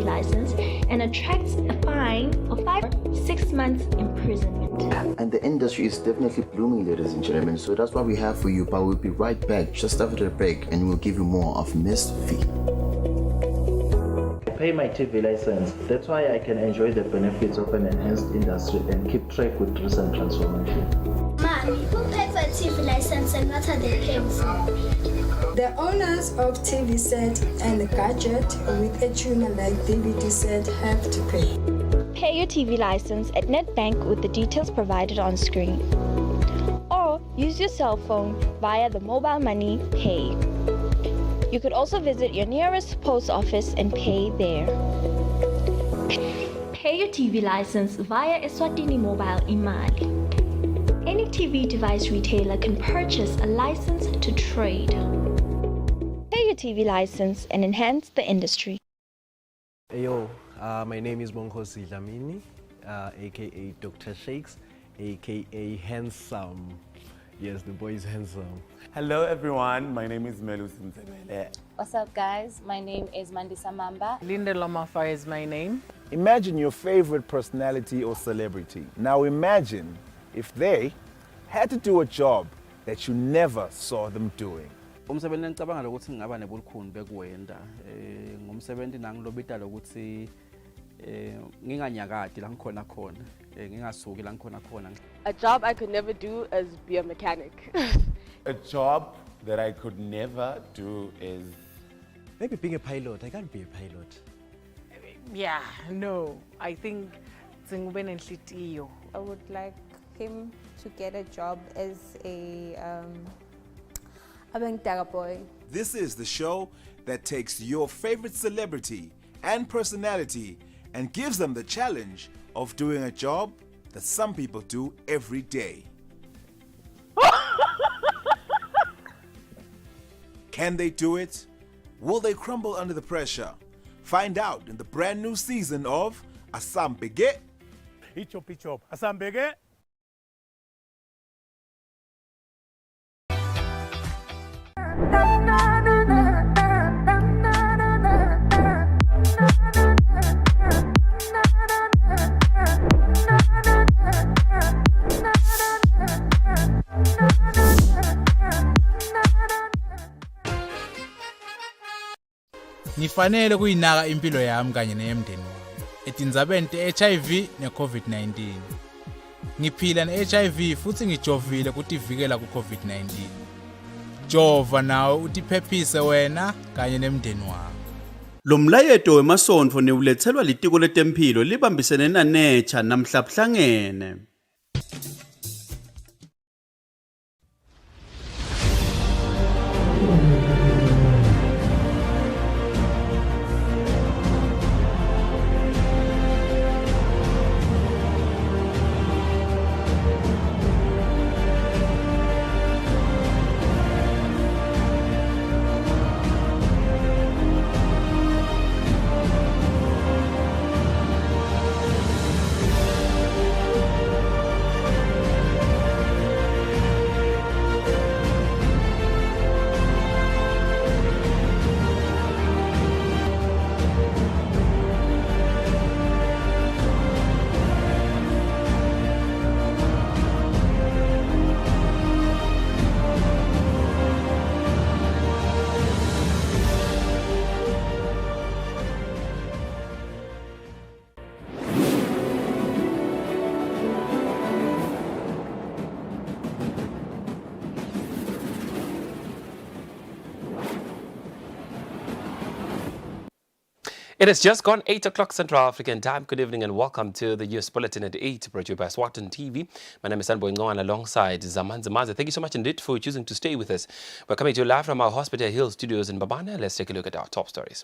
TV license and attracts a fine of 5 or 6 months imprisonment. And the industry is definitely blooming, ladies and gentlemen, so that's what we have for you, but we'll be right back just after the break and we'll give you more of Miss V. I pay my TV license. That's why I can enjoy the benefits of an enhanced industry and keep track with recent transformation. Mommy, who paid for a TV license and what are they paying for? The owners of TV set and a gadget with a tuner like DVD set have to pay. Pay your TV license at NetBank with the details provided on screen. Or use your cell phone via the mobile money pay. You could also visit your nearest post office and pay there. Pay your TV license via Eswatini mobile imali. Any TV device retailer can purchase a license to trade. Pay your TV license and enhance the industry. Yo, my name is Bonkosi Dlamini, aka Dr. Shakes, aka Handsome. Yes, the boy is handsome. Hello everyone, my name is Melu Simzebele. What's up guys, my name is Mandisa Mamba. Linda Lomafa is my name. Imagine your favorite personality or celebrity. Now imagine if they had to do a job that you never saw them doing. Umsebenzi ngicabanga ukuthi ngaba nebulukhuni bekuwenda ngumsebenzi nangilobita lokuthi nginganyakati la ngikhona khona ngingasuki la ngikhona khona. A job I could never do is be a mechanic. A job that I could never do is maybe being a pilot. I can't be a pilot. Yeah, no. I think I would like him to get a job as a boy. This is the show that takes your favorite celebrity and personality and gives them the challenge of doing a job that some people do every day. Can they do it? Will they crumble under the pressure? Find out in the brand new season of Asambege. Ichop, Asambege. Ngifanele kuyinaka impilo yami kanye neyemndeni wami etindzabeni te-HIV ne-COVID-19. Ngiphila ne-HIV futhi ngijovile kutivikela ku-COVID-19. Jova nawe utiphephise wena kanye nemndeni wakho. Lo mlayeto wemasonto neulethelwa litiko letempilo libambisene naNecha namhlabuhlangene. It has just gone 8 o'clock Central African time. Good evening and welcome to the US Bulletin at 8, brought to you by Eswatini TV. My name is Sanbo Ngoan alongside Zaman Zamaza. Thank you so much indeed for choosing to stay with us. We're coming to you live from our Hospital Hill studios in Babana. Let's take a look at our top stories.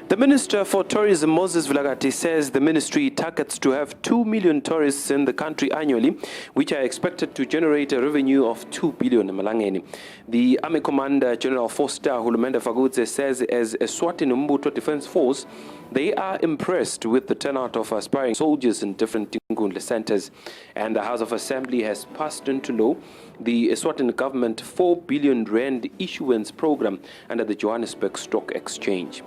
The Minister for Tourism, Moses Vilagati, says the ministry targets to have 2 million tourists in the country annually, which are expected to generate a revenue of 2 billion Malangeni. The Army Commander General 4-star Hulumenda Fagudze says as Eswatini Mbuto Defense Force, they are impressed with the turnout of aspiring soldiers in different Inkundla centers. And the House of Assembly has passed into law the Eswatini government 4 billion rand issuance program under the Johannesburg Stock Exchange.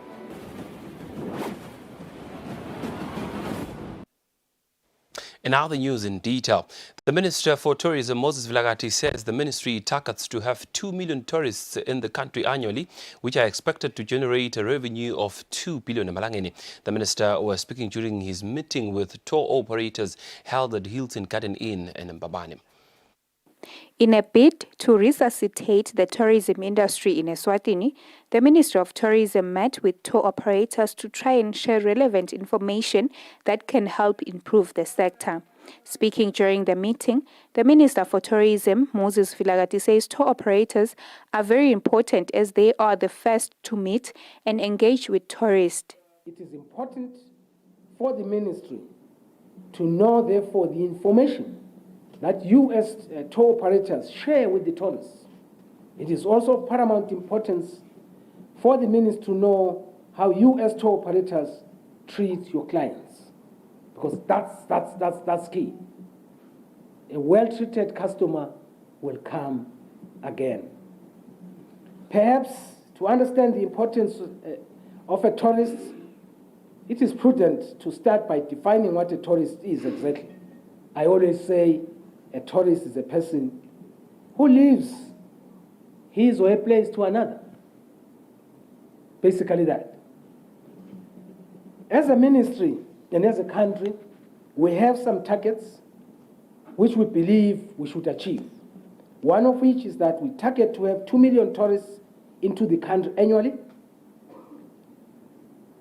And now the news in detail. The Minister for Tourism, Moses Vilagati, says the ministry targets to have 2 million tourists in the country annually, which are expected to generate a revenue of 2 billion emalangeni. The minister was speaking during his meeting with tour operators held at Hilton Garden Inn in Mbabane. In a bid to resuscitate the tourism industry in Eswatini, the Ministry of Tourism met with tour operators to try and share relevant information that can help improve the sector. Speaking during the meeting, the Minister for Tourism, Moses Vilagati, says tour operators are very important as they are the first to meet and engage with tourists. It is important for the ministry to know, therefore, the information that you as tour operators share with the tourists. It is also of paramount importance for the ministry to know how you as tour operators treat your clients, because that's key. A well-treated customer will come again. Perhaps to understand the importance of a tourist, it is prudent to start by defining what a tourist is exactly. I always say a tourist is a person who leaves his or her place to another. Basically that. As a ministry and as a country, we have some targets which we believe we should achieve. One of which is that we target to have 2 million tourists into the country annually.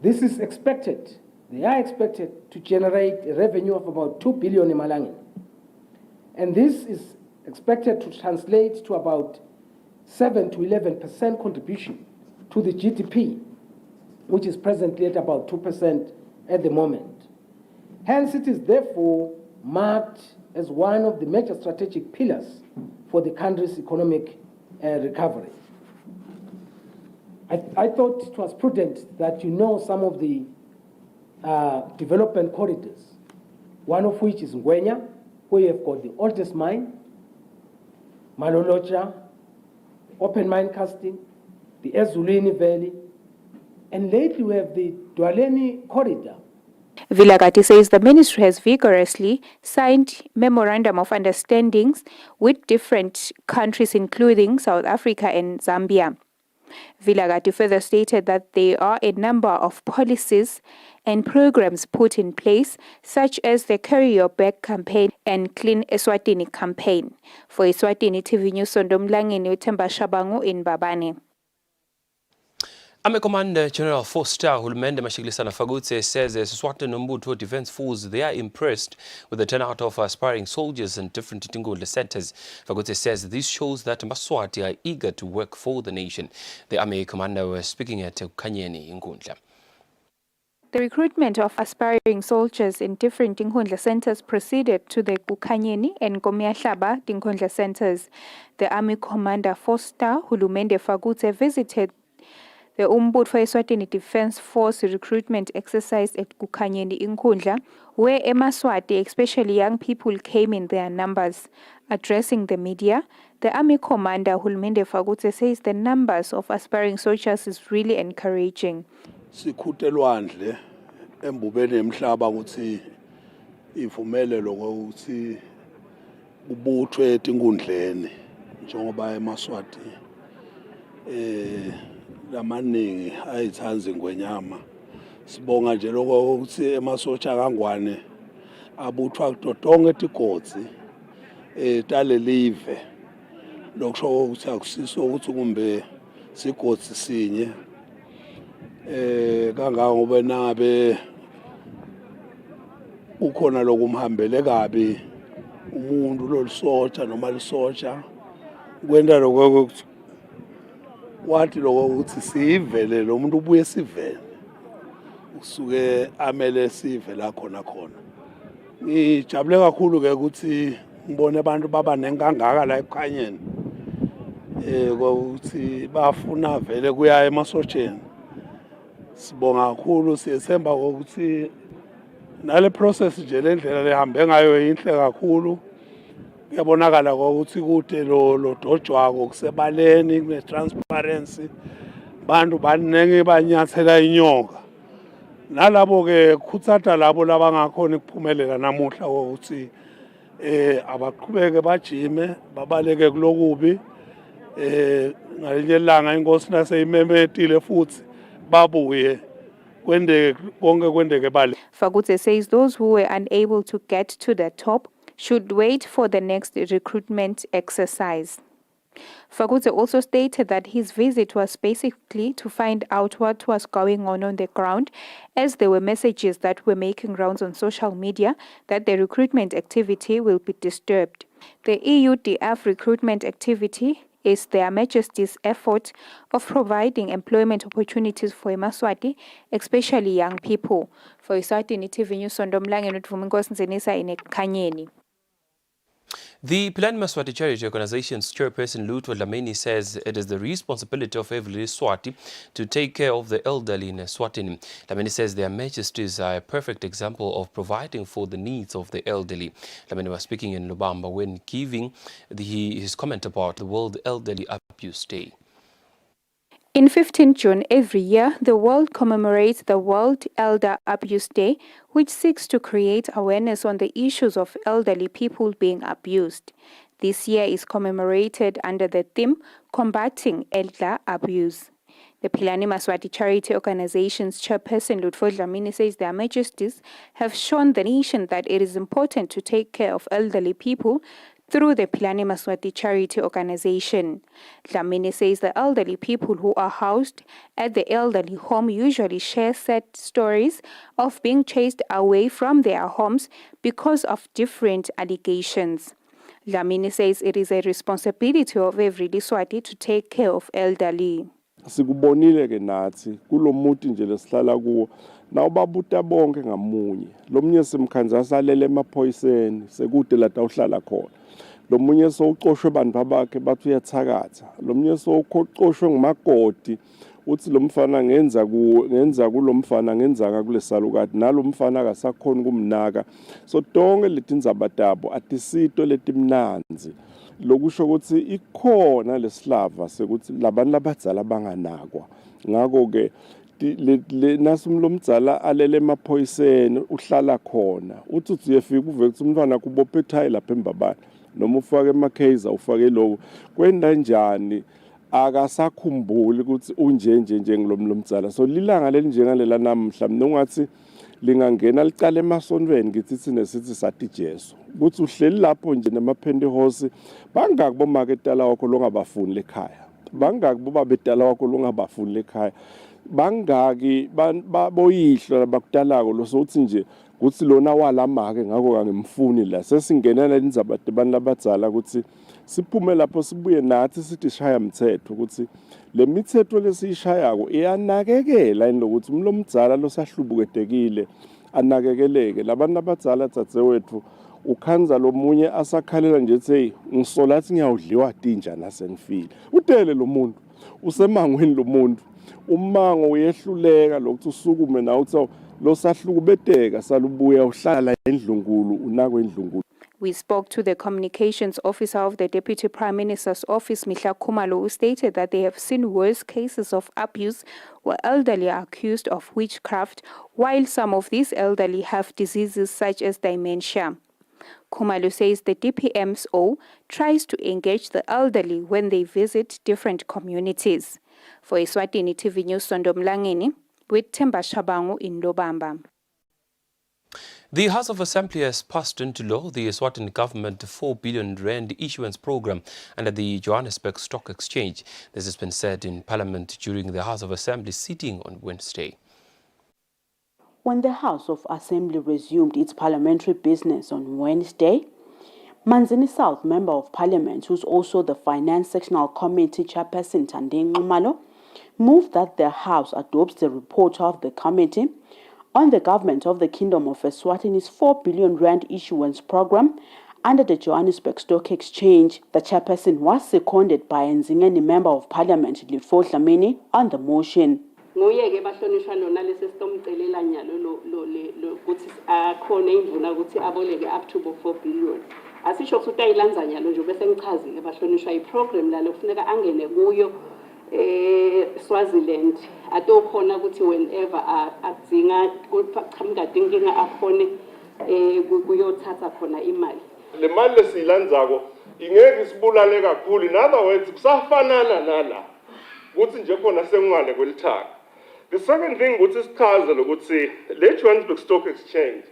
This is expected, they are expected to generate a revenue of about 2 billion emalangeni. And this is expected to translate to about 7 to 11% contribution to the GDP, which is presently at about 2% at the moment. Hence, it is therefore marked as one of the major strategic pillars for the country's economic recovery. I thought it was prudent that you know some of the development corridors, one of which is Ngwenya, where you have got the oldest mine, Malolocha, open mine casting, the Eswatini Valley, and lately we have the Dwaleni corridor. Vilagati says the ministry has vigorously signed memorandum of understandings with different countries including South Africa and Zambia. Vilagati further stated that there are a number of policies and programs put in place, such as the Carry Your Bag campaign and Clean Eswatini campaign. For Eswatini TV News, Sondomlangeni Utemba Shabangu in Mbabane. Army Commander General 4-star Hulumende Mashiglisana Fagutse says the Eswatini Mbutho Defense Force, they are impressed with the turnout of aspiring soldiers in different Inkundla centers. Fagutse says this shows that Maswati are eager to work for the nation. The Army Commander was speaking at Kanyeni Inkundla. The recruitment of aspiring soldiers in different Inkundla centers proceeded to the Kukanyeni and Gomiahlaba Inkundla centers. The Army Commander 4-star Hulumende Fagutse visited the Mbutho Eswatini Defense Force recruitment exercise at Kukanyeni Inkundla, where Maswati, especially young people, came in their numbers. Addressing the media, the Army Commander Hulumende Fagutse says the numbers of aspiring soldiers is really encouraging. Sikhutelwandle embubeni emhlaba ukuthi ivumelelo ukuthi ubuthwe eTinkundleni njengoba eMaswati lamaningi ayithanzi ngwenyama. Sibonga nje lokho ukuthi emasotsha kangwane abuthwa kutotonke etigotsi talelive lokusho ukuthi akusiso ukuthi kumbe sigotsi sinye kangangoba nabe ukhona lokumhambele kabi umuntu lolisotsha noma lisotsha kwenda lokho ukuthi wathi lokho ukuthi sivele lo muntu ubuye sivele usuke amele sive la khona ngijabule kakhulu ke ukuthi ngibone abantu baba nenkangaka la eKhanyeni ukuthi bafuna vele kuya emasotsheni. Sibonga kakhulu, siyethemba ukuthi nale process nje lendlela lehambe ngayo inhle kakhulu. Kuyabonakala ukuthi kude lo dojwako kusebaleni kune transparency. Bantu banenge banyathela inyonga. Nalabo ke khutsata labo labangakhona ukuphumelela namuhla ukuthi abaqhubeke bajime babaleke kulokubi ngalinye ilanga inkosi naseyimemetile futhi babuye kwendeke konke kwendeke bale. Fagutse says those who were unable to get to the top should wait for the next recruitment exercise. Fagutse also stated that his visit was basically to find out what was going on the ground, as there were messages that were making rounds on social media that the recruitment activity will be disturbed. The EUDF recruitment activity is Their Majesty's effort of providing employment opportunities for Eswatini, especially young people. For Eswatini TV News, Sondomlange Nutvuminkosi Nzenisa in Kanyeni. The Plan Maswati Charity Organization's chairperson Lutwa Dlamini says it is the responsibility of every Swati to take care of the elderly in Eswatini. Dlamini says their majesties are a perfect example of providing for the needs of the elderly. Dlamini was speaking in Lubamba when giving his comment about the World Elderly Abuse Day. In 15 June every year, the world commemorates the World Elder Abuse Day, which seeks to create awareness on the issues of elderly people being abused. This year is commemorated under the theme, Combating Elder Abuse. The Philani Maswati Charity Organization's chairperson Lutfo Dlamini says their majesties have shown the nation that it is important to take care of elderly people through the Philani Maswati Charity Organization. Dlamini says the elderly people who are housed at the elderly home usually share sad stories of being chased away from their homes because of different allegations. Dlamini says it is a responsibility of every Liswati to take care of elderly. Sikubonile ke nathi kulomuthi nje lesihlala kuwo nawubabuta bonke ngamunye lomnye simkhanza salele emaphoyiseni sekude la tawuhlala khona lomunye sowucoshwe abantu bakhe bathi uyathakatha lomunye sowuqoshwe ngumagodi uthi lo mfana ngenza kulomfana ngenzanga kulesalukati nalomfana akasakhona kumnaka so tonke letindzabadabo atisito letimnanzi lokusho ukuthi ikhona lesihlava sekuthi labantu labadzala banganakwa ngako ke nasumlomdzala alele emaphoyiseni uhlala khona uthi uyefika uve ukuthi umntwana kubophe tie lapha embabani noma ufake emakhaza ufake lowo kwenda njani akasakhumbuli ukuthi unje ngilomdzala so lilanga lelinjengalela namhla mina ungathi lingangena licala emasontweni ngithi nesithi sathi Jesu ukuthi uhleli lapho nje namapentehosi bangaki bomaketala wakho longabafuni lekhaya bangaki bobabetala wakho longabafuni lekhaya bangaki boyihlo labakutalako lo sothi nje ukuthi lona walamake ngako kangimfuni la sesingenana indzabade abantu labadzala ukuthi siphume lapho sibuye nathi sithi shaya umthetho ukuthi le mithetho lesishayako iyanakekela inokuthi umlomdzala losahlubukedekile anakekeleke labantu abadzala dzadzewethu ukhanza lomunye asakhalela nje ethi ngisola athi ngiyawudliwa tinja nasengifile utele lo muntu usemangweni lo muntu umango uyehluleka lokuthi usukume nawe uthi losahlukubeteka salubuya uhlala endlungulu unakwe endlungulu. We spoke to the communications officer of the Deputy Prime Minister's office, Mihla Khumalo, who stated that they have seen worse cases of abuse where elderly are accused of witchcraft, while some of these elderly have diseases such as dementia. Khumalo says the DPMSO tries to engage the elderly when they visit different communities. For Eswatini TV News, Sondomlangeni, with Themba Shabangu in Lobamba. The House of Assembly has passed into law the Eswatini government 4 billion rand issuance program under the Johannesburg Stock Exchange. This has been said in Parliament during the House of Assembly sitting on Wednesday. When the House of Assembly resumed its parliamentary business on Wednesday, Manzini South Member of Parliament, who's also the Finance Sectional Committee Chairperson Tandeng Ngumalo, moved that the House adopts the report of the committee on the government of the Kingdom of Eswatini's 4 billion rand issuance program under the Johannesburg Stock Exchange. The chairperson was seconded by Nzingeni Member of Parliament Lutfo Dlamini on the motion. Ngoye-ke bahlonishwa lona lesi sitomcelela nyalo lo ukuthi akhona imvuna ukuthi aboleke up to 4 billion. Asisho ukuthi ayilanza nyalo nje bese ngichazile bahlonishwa iprogram la lokufuneka angene kuyo Swaziland atokhona ukuthi whenever adzinga kuqhamuka inkinga akhone kuyothatha khona imali. Le mali lesiyilandzako ingeke isibulale kakhulu. In other words kusafanana nala ukuthi nje khona sengale kwelithaka. The second thing ukuthi sichaze lokuthi le Johannesburg Stock Exchange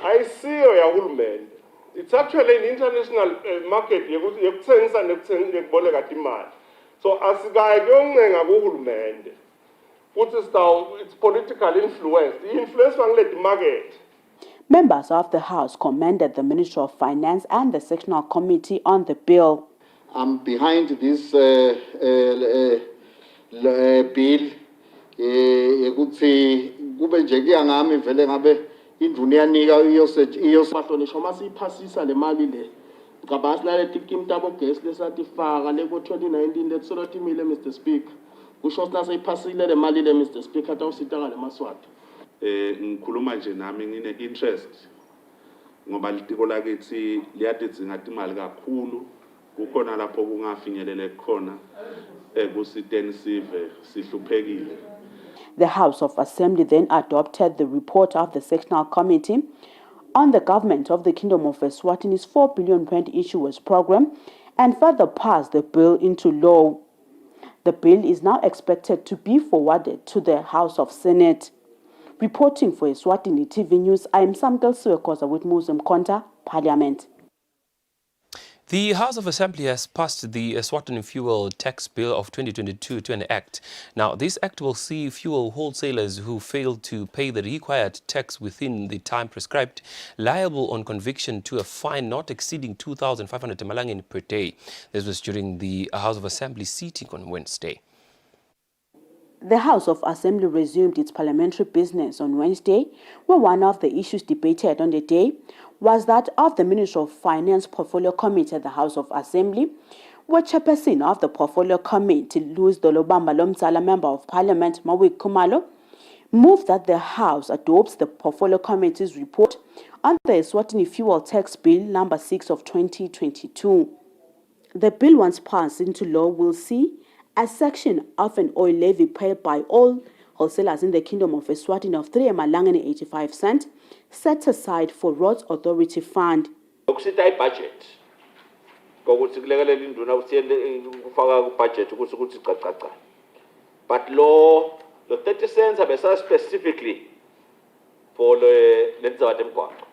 ayisiyo yahulumende. It's actually an international market yekutsengisa nekuboleka imali. So asikaye kuyoncenga kuhulumende. It's political influence. The influence ngale market. Members of the House commended the Ministry of Finance and the Sectional Committee on the bill. I'm behind this bill. Ukuthi kube nje kuyangami vele ngabe induna yanika iyosahlonishwa masiphasisa le mali le. Ngabasi nale tikim tabo gas lesatifaka le ko 2019 letsoratimile Mr Speaker. Kusho siphasile le mali le Mr Speaker tawusita ngale maswati. Ngikhuluma nje nami ngine interest ngoba litiko lakithi liyadidzinga imali kakhulu kukhona lapho kungafinyelele khona kusiteni sive sihluphekile. The House of Assembly then adopted the report of the Sectional Committee on the government of the Kingdom of Eswatini's 4 billion rand issuers program and further passed the bill into law. The bill is now expected to be forwarded to the House of Senate. Reporting for Eswatini TV News, I am Samkel Suekoza with Muslim Konta, Parliament. The House of Assembly has passed the Eswatini Fuel Tax Bill of 2022 to an act. Now, this act will see fuel wholesalers who fail to pay the required tax within the time prescribed liable on conviction to a fine not exceeding 2,500 Malangeni per day. This was during the House of Assembly sitting on Wednesday. The House of Assembly resumed its parliamentary business on Wednesday, where one of the issues debated on the day was that of the Ministry of Finance Portfolio Committee at the House of Assembly, where Chairperson of the Portfolio Committee, Louis Dolobamba Lomzala, Member of Parliament, Mawik Kumalo, moved that the House adopts the Portfolio Committee's report on the Eswatini Fuel Tax Bill number 6 of 2022. The bill, once passed into law, will see a section of an oil levy paid by all wholesalers in the Kingdom of Eswatini of 3 Malangeni 85 cents set aside for Roads Authority Fund. Ukusita budget kokuthi kulekelela induna usiyende ufaka ku budget ukuthi qaqa. But lo 30 cents abesa specifically for lenza emgwaqo.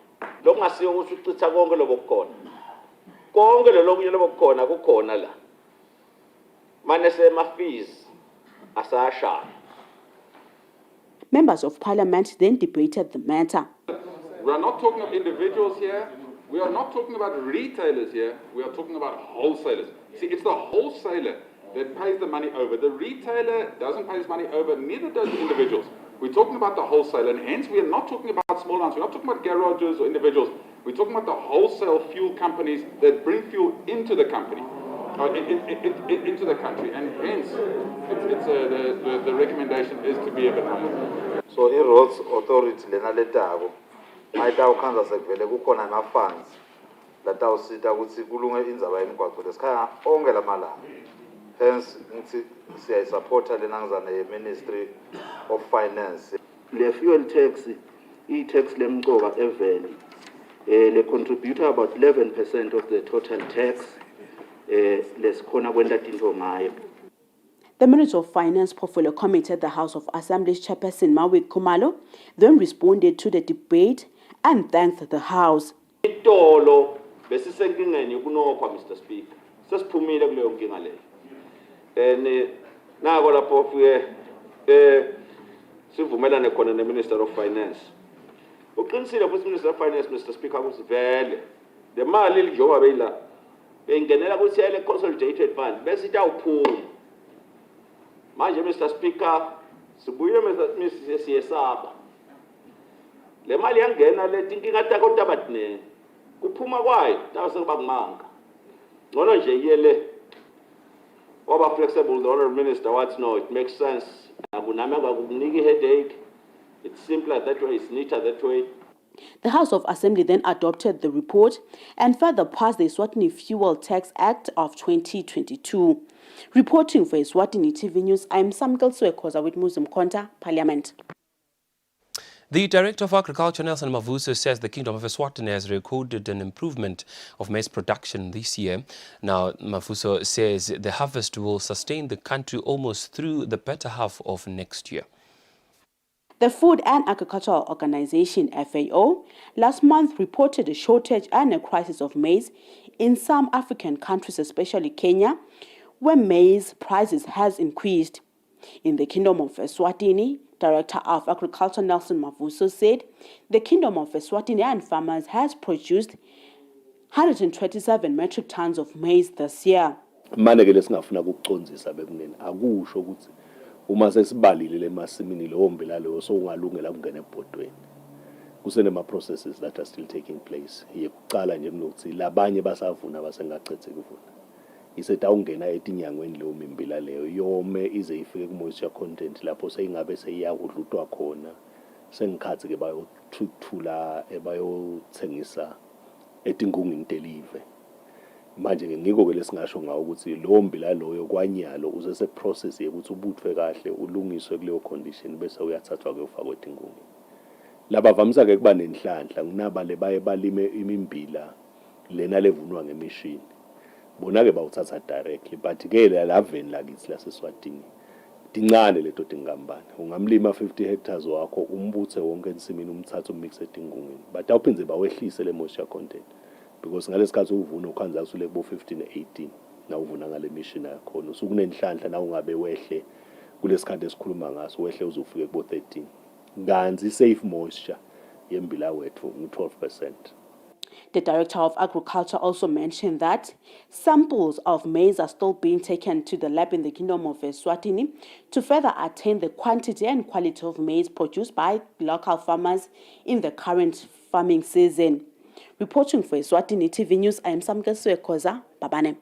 Lo ngasiyo ukuthi uchitha konke lokukhona. Konke lokunye lokukhona kukhona la. Members of Parliament then debated the matter. We are not talking of individuals here. We are not talking about retailers here. We are talking about wholesalers. See, it's the wholesaler that pays the money over. The retailer doesn't pay his money over, neither does the individuals. We're talking about the wholesaler, and hence we are not talking about small amounts. We're not talking about garages or individuals. We're talking about the wholesale fuel companies that bring fuel into the company. Into the country, and hence the recommendation is to be a bit higher. So in Roads Authority lena letako mayita ukhanza sekuvele kukhona na funds latawusita ukuthi kulunge indzaba yemigwaqo lesikhaya onke lamalanga. Hence ngithi siyayisupporta lena ngizana ye-Ministry of Finance. Le fuel tax i-tax lemcoka eveli le contribute about 11% of the total tax. The Minister of Finance Portfolio Committee at the House of Assembly's Chairperson Mawik Kumalo then responded to the debate and thanked the House. Itolo besisenkingeni kunokwa Mr Speaker. Sesiphumile kuleyo nkinga leyo. Nako lapho ufike sivumelane khona neMinister of Finance. Uqinisile futhi Minister of Finance Mr Speaker ukuthi vele le mali lijoba beyila bengenela ukuthi ele consolidated fund bese itawuphuma manje Mr Speaker sibuye siyesaba le mali yangena le tinkinga takodwa batne kuphuma kwayo tawusekuba kumanga ngcono nje yele waba flexible the honorable minister wathi no it makes sense headache. It's simpler that way, it's neater that way. The House of Assembly then adopted the report and further passed the Eswatini Fuel Tax Act of 2022. Reporting for Eswatini TV News, I'm Samkel Suekoza with Muslim Konta, Parliament. The Director of Agriculture, Nelson Mavuso, says the Kingdom of Eswatini has recorded an improvement of maize production this year. Now, Mavuso says the harvest will sustain the country almost through the better half of next year. The Food and Agricultural Organization, FAO, last month reported a shortage and a crisis of maize in some African countries, especially Kenya, where maize prices has increased. In the Kingdom of Eswatini, Director of Agriculture Nelson Mavuso said the Kingdom of Eswatini and farmers has produced 127 metric tons of maize this year. Manje-ke lesingafuna ukucondzisa bekunene akusho ukuthi uma sesibalile lemasimini lo mbila lo sokungalungela kungena ebhodweni. Kusenema processes that are still taking place. Yekucala nje kunokuthi labanye basavuna basengaqedze kuvuna. Isethu awungena etinyangweni leyo mimbila leyo yome ize ifike ku moisture content lapho seyingabe seyiyakudlutwa khona sengikhathi ke bayothuthula ebayothengisa etingungini telive. Manje ke ngiko ke lesingasho ngawo ukuthi lo mbila loyo kwanyalo usese process yokuthi ubuthwe kahle ulungiswe kuleyo condition bese uyathathwa ke ufakwe etingungini. Laba vamisa ke kuba nenhlanhla nginaba le baye balime imimbila lena levunwa ngemishini. Bona ke bawuthatha directly but ke laveni lakithi laseSwatini dincane leto tingambane ungamlima 50 hectares wakho umbuthe wonke ensimini umthatha umixe etingungini but awuphinze bawehlise le moisture content because ngalesikhathi uvuna ukhanza usule bo 15 18 na uvuna ngale machine yakho usukunenhlanhla na ungabe wehle kulesikhathi esikhuluma ngaso wehle uzofike kubo 13 nganzi safe moisture yembila wethu ngu12%. The Director of Agriculture also mentioned that samples of maize are still being taken to the lab in the Kingdom of Eswatini to further attain the quantity and quality of maize produced by local farmers in the current farming season. Reporting for Eswatini TV News, I am Samke Suekoza, Babane.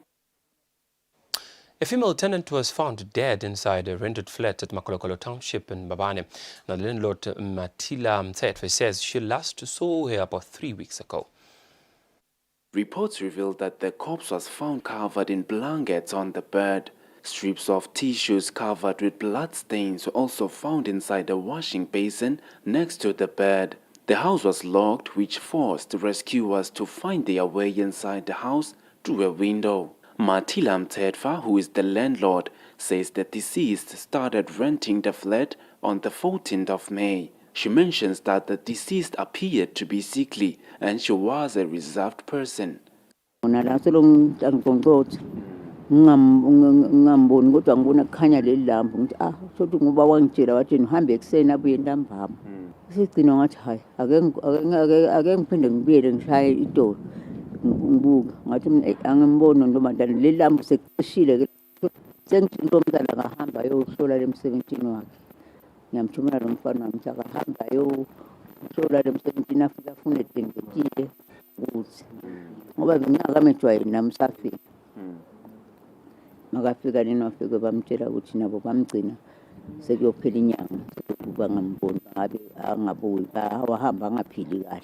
A female tenant was found dead inside a rented flat at Makolokolo Township in Babane. Now, the landlord, Matila Mtsetwe, says she last saw her about 3 weeks ago. Reports revealed that the corpse was found covered in blankets on the bed. Strips of tissues covered with blood stains were also found inside the washing basin next to the bed. The house was locked, which forced rescuers to find their way inside the house through a window. Matila Mtsetwa, who is the landlord, says the deceased started renting the flat on the 14th of May. She mentions that the deceased appeared to be sickly and she was a reserved person. Ngamboni kodwa ngibona kukhanya leli lambu ngithi sothi ngoba wangitshela wathi nihambe ekuseni abuye ntambama sigcina ngathi hayi ake ngiphinde ngibuyele ngishaye idolo ngibuka ngathi angimbono ntombazana leli lambu sekushile sengithi ntombazana ngahamba yohlola lemsebenzini wakhe ngiyamthumela lo mfana wami akahamba yohlola lemsebenzini afika afune dengekile ukuthi ngoba bengakamejwayeli namsafika makafika nini wafike bamtshela ukuthi nabo bamgcina sekuyophela inyanga bangamboni ngabe angabuyi wahamba angaphili kahle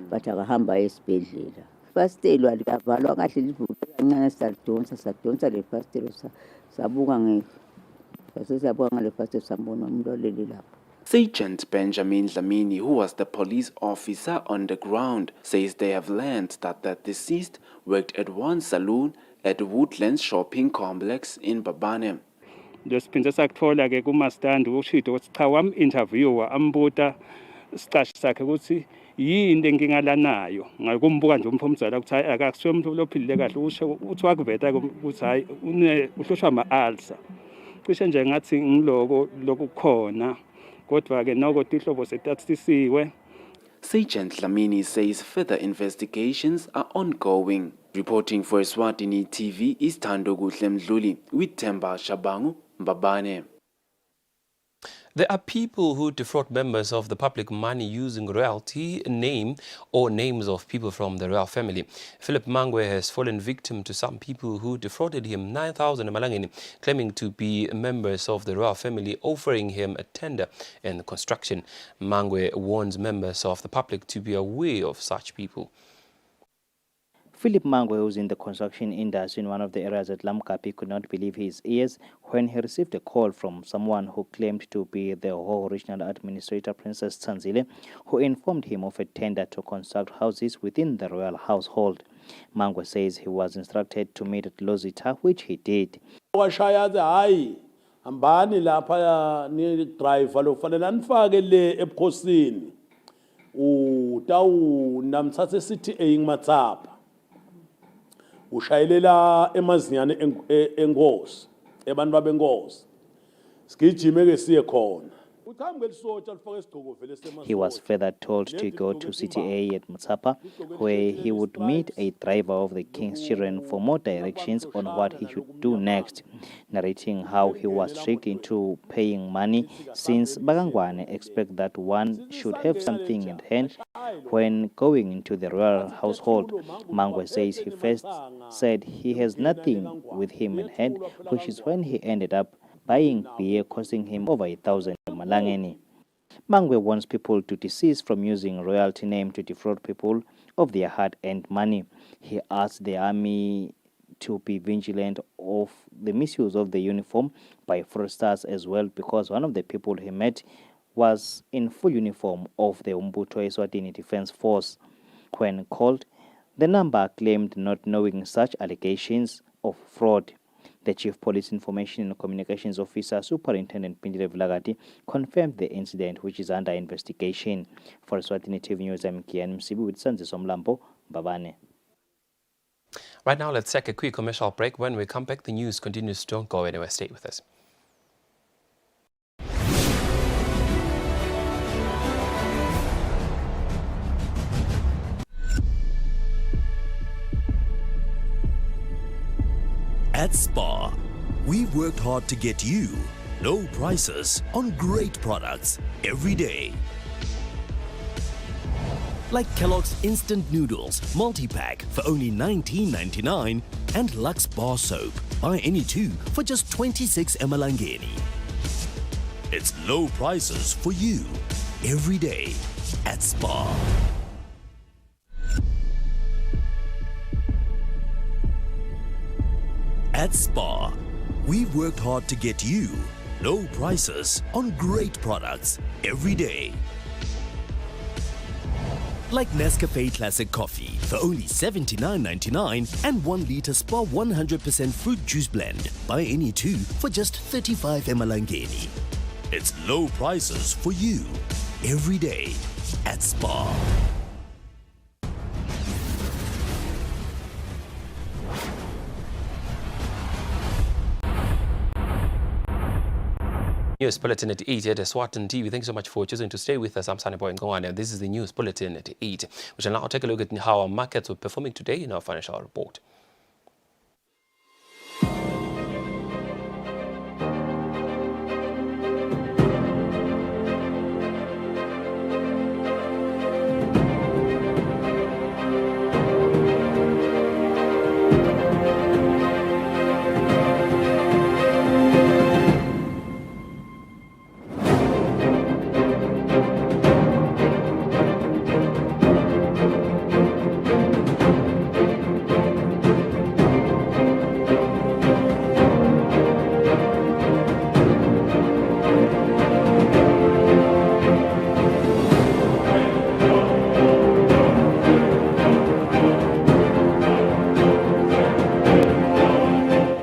bathi akahamba esibhedlela fastelo alikavalwa kahle livule kancane sadonsa le fastelo sabuka sabuka ngale fastelo sambona umuntu olele lapho. Sergeant Benjamin Dlamini, who was the police officer on the ground, says they have learned that the deceased worked at one saloon at Woodlands Shopping Complex in Babane. Lesiphinde sakuthola ke kumastandi ushito ukuthi cha wam-interviewer ambuta isicashi sakhe ukuthi yini engingalanayo ngakumbuka nje umphumzala ukuthi hayi akakusiwe umuntu lophilile kahle uthi wakuveta ukuthi hayi uhloshwa ama-ulcer cishe nje ngathi ngiloko lokukhona kodwa ke noko tihlobo setatisiwe. Sergeant Dlamini says further investigations are ongoing. Reporting for Eswatini TV is Thando Guhle Mdluli with Themba Shabangu, Mbabane. There are people who defraud members of the public money using royalty name or names of people from the royal family. Philip Mangwe has fallen victim to some people who defrauded him 9,000 Malangeni, claiming to be members of the royal family, offering him a tender in construction. Mangwe warns members of the public to be aware of such people. Philip Mangwe, who's in the construction industry in one of the areas at Lamkapi, could not believe his ears when he received a call from someone who claimed to be the Ho Regional Administrator, Princess Tsanzile, who informed him of a tender to construct houses within the royal household. Mangwe says he was instructed to meet at Lozita, which he did. Ambani lapha ni driver lo fanele anifake le ebukhosini utawu namthathe sithi eyingimatsapha ushayelela emazinyane enkosi ebantu babenkosi sigijime ke siye khona. He was further told to go to CTA at Matsapa, where he would meet a driver of the king's children for more directions on what he should do next, narrating how he was tricked into paying money since Bagangwane expect that one should have something in hand when going into the royal household. Mangwe says he first said he has nothing with him in hand, which is when he ended up buying beer costing him over 1,000 Malangeni. Mangwe wants people to desist from using royalty name to defraud people of their hard-earned money. He asked the army to be vigilant of the misuse of the uniform by fraudsters as well, because one of the people he met was in full uniform of the Umbuto Eswatini Defense Force. When called, the number claimed not knowing such allegations of fraud. The Chief Police Information and Communications Officer, Superintendent Pindile Vlagati, confirmed the incident, which is under investigation. For Eswatini TV News, I'm Kian Msibu with Sanzi Somlambo, Babane. Right now, let's take a quick commercial break. When we come back, the news continues. Don't go anywhere. Stay with us. At Spar, we've worked hard to get you low prices on great products every day. Like Kellogg's Instant Noodles multi-pack for only $19.99 and Lux Bar Soap. Buy any two for just 26 Emalangeni. It's low prices for you every day at Spar. At Spar, we've worked hard to get you low prices on great products every day. Like Nescafe Classic Coffee for only $79.99 and 1 litre Spar 100% fruit juice blend. Buy any two for just 35 Emalangeni. It's low prices for you every day at Spar. News Bulletin at 8 at Eswatini TV. Thanks so much for choosing to stay with us. I'm Sunny Boy Ngwane, and this is the News Bulletin at 8. We shall now take a look at how our markets were performing today in our financial report.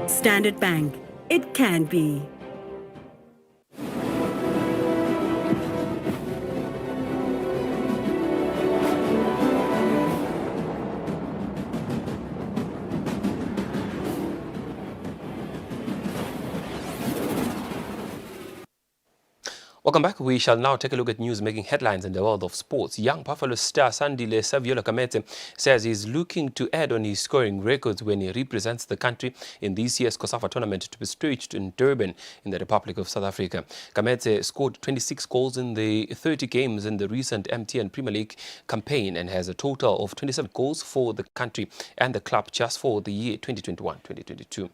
Standard Bank. It can be. Welcome back. We shall now take a look at news making headlines in the world of sports. Young Buffalo star Sandile Saviola Kamete says he's looking to add on his scoring records when he represents the country in this year's COSAFA tournament to be staged in Durban in the Republic of South Africa. Kamete scored 26 goals in the 30 games in the recent MTN Premier League campaign and has a total of 27 goals for the country and the club just for the year 2021-2022.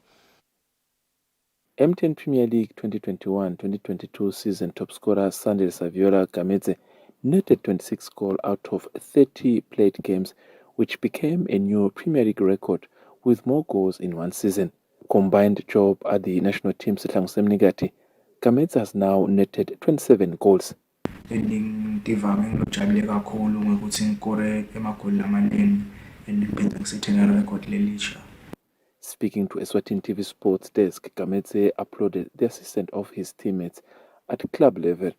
MTN Premier League 2021-2022 season top scorer Sandile Saviola Kamete netted 26 goals out of 30 played games, which became a new Premier League record with more goals in one season. Combined job at the national team Sihlangu Semnigati, Kamete has now netted 27 goals. Ngivame ngilojabule kakhulu ngokuthi ngikore emagoli amaneni engiphinde ngisethena record lelisha. Speaking to Eswatini TV Sports Desk, Kamete applauded the assistance of his teammates at club level.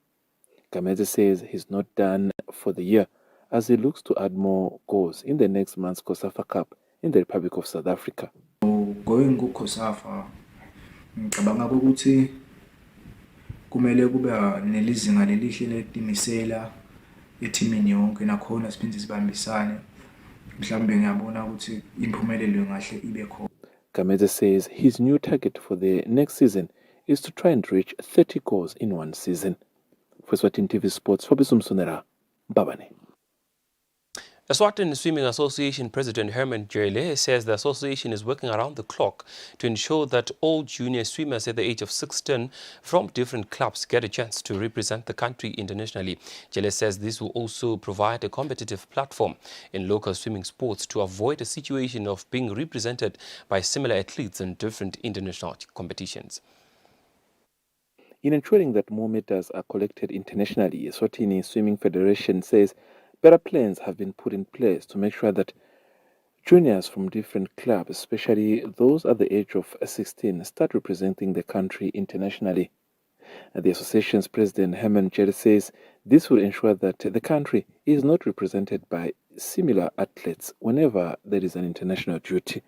Kamete says he's not done for the year as he looks to add more goals in the next month's COSAFA Cup in the Republic of South Africa. Going ku COSAFA, ngicabanga ukuthi kumele kube nelizinga lelihle letimisela ethimini yonke nakhona siphinde sibambisane. Mhlawumbe ngiyabona ukuthi impumelelo ngahle ibe khona. Kamete says his new target for the next season is to try and reach 30 goals in one season. For Eswatini TV Sports, Fabisum Sunera, Babane. Eswatini Swimming Association President Herman Jele says the association is working around the clock to ensure that all junior swimmers at the age of 16 from different clubs get a chance to represent the country internationally. Jele says this will also provide a competitive platform in local swimming sports to avoid a situation of being represented by similar athletes in different international competitions. In ensuring that more medals are collected internationally, Eswatini Swimming Federation says better plans have been put in place to make sure that juniors from different clubs, especially those at the age of 16, start representing the country internationally. The association's president, Herman Jere, says this will ensure that the country is not represented by similar athletes whenever there is an international duty.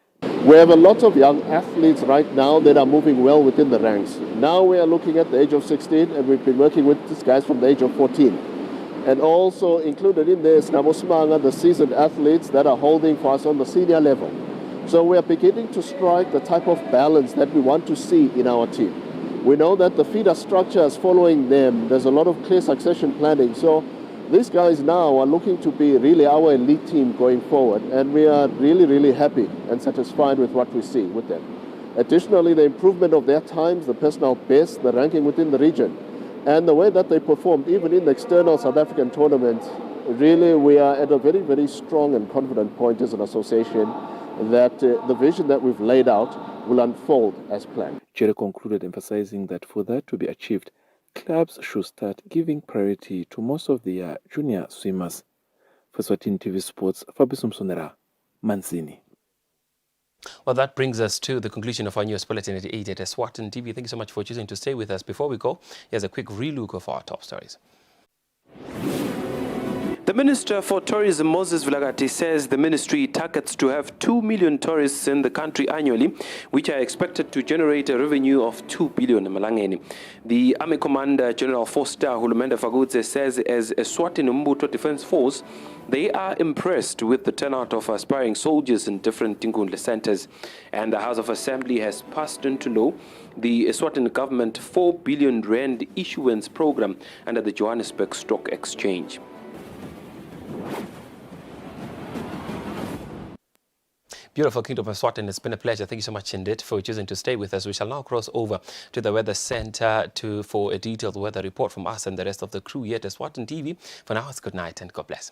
We have a lot of young athletes right now that are moving well within the ranks. Now we are looking at the age of 16, and we've been working with these guys from the age of 14. And also included in there is Nabosmanga, the seasoned athletes that are holding for us on the senior level. So we are beginning to strike the type of balance that we want to see in our team. We know that the feeder structure is following them. There's a lot of clear succession planning. So these guys now are looking to be really our elite team going forward. And we are really, really happy and satisfied with what we see with them. Additionally, the improvement of their times, the personal best, the ranking within the region, and the way that they performed even in the external South African tournaments, really we are at a very, very strong and confident point as an association that the vision that we've laid out will unfold as planned. Jere concluded emphasizing that for that to be achieved, clubs should start giving priority to most of their junior swimmers. For Eswatini TV Sports, Fabisum Sonera, Manzini. Well, that brings us to the conclusion of our news bulletin at 8 at Eswatini TV. Thank you so much for choosing to stay with us. Before we go, here's a quick relook of our top stories. The Minister for Tourism, Moses Vilagati, says the ministry targets to have 2 million tourists in the country annually, which are expected to generate a revenue of 2 billion Malangeni. The Army Commander General 4-star Hulumende Fagudze says as Eswatini Mbuto Defense Force, they are impressed with the turnout of aspiring soldiers in different Tinkundle centers. And the House of Assembly has passed into law the Eswatini government 4 billion rand issuance program under the Johannesburg Stock Exchange. Beautiful Kingdom of Eswatini, it's been a pleasure. Thank you so much indeed for choosing to stay with us. We shall now cross over to the Weather Center for a detailed weather report from us and the rest of the crew here at Eswatini TV. For now, it's good night and God bless.